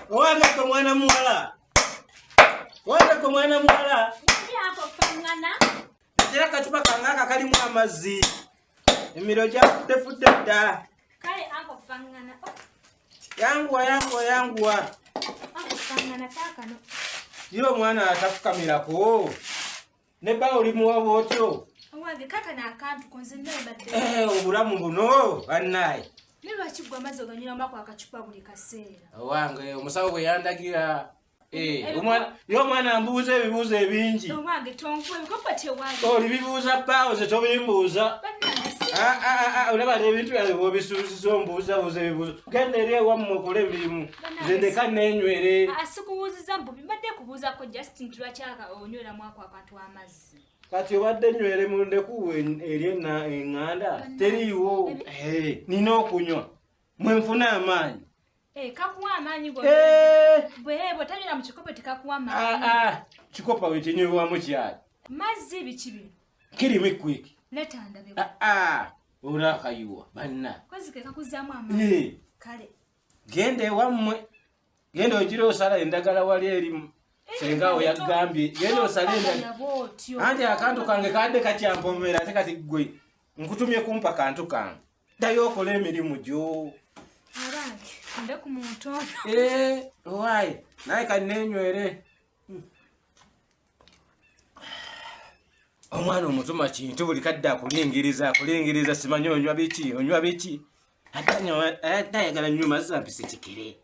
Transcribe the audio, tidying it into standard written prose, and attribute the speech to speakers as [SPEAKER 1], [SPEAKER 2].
[SPEAKER 1] Owange ko mwana muwala. Owange ko mwana muwala.
[SPEAKER 2] Ndi ako fangana.
[SPEAKER 1] Tera kachupa kangaka kalimu amazzi. Emiro gyafudde dda.
[SPEAKER 2] Kale ako fangana.
[SPEAKER 1] Yanguwa.
[SPEAKER 2] Ako fangana kakano.
[SPEAKER 1] Iyo omwana atafukamirako. Ne ba oli muwabo otyo.
[SPEAKER 2] Owange kaka n'akantu konze nebadde.
[SPEAKER 1] Obulamu buno bannaye.
[SPEAKER 2] Lwaki gwe amazzi oganywa mbako akacupa buli kaseera?
[SPEAKER 1] Owange omusawo bwe yandagira omwana ambuuza ebibuuzo ebingi.
[SPEAKER 2] Owange tonkuwe bikopo tewange.
[SPEAKER 1] Oli bibuuza bbaawo ze tobimbuuza. Olaba ebintu byawe bw'obisuubiza ombuuzabuuza ebibuuzo. Genda eri ewammwe okole emirimu. Nze ndeka neenywere.
[SPEAKER 2] Sikubuuziza mbu mbadde kubuuzako just nti lwaki onyweramu ako akantu amazzi.
[SPEAKER 1] Kati obadde nywere mundeku eri eŋŋanda teriiwo. Nina okunywa mwe nfuna amaanyi.
[SPEAKER 2] Kakuwa amaanyi bwe tanywera mu kikopo tekakuwa amaanyi.
[SPEAKER 1] Kikopo we kinywebwamu kyali.
[SPEAKER 2] Mazzi biki bino?
[SPEAKER 1] Kirimu ekwiki.
[SPEAKER 2] Leta ndabe.
[SPEAKER 1] Olakayiwa banna.
[SPEAKER 2] Kozi ke kakuzaamu amaanyi. Kale.
[SPEAKER 1] Genda ewammwe. Genda ogira osala endagala wali erimu. Senga oyagambye genda osala endagala. Anti akantu kange kadde kakyampomera ate kati gwe nkutumye kumpa kantu kange. Ddayo okola emirimu gyo.
[SPEAKER 2] Abange nde ku muntu ono.
[SPEAKER 1] Owaye naye kati neenywere. Omwana omutuma kintu buli kadde akulingiriza simanyi onywa biki. Ate ayagala nnyo mazzi ampise kikere.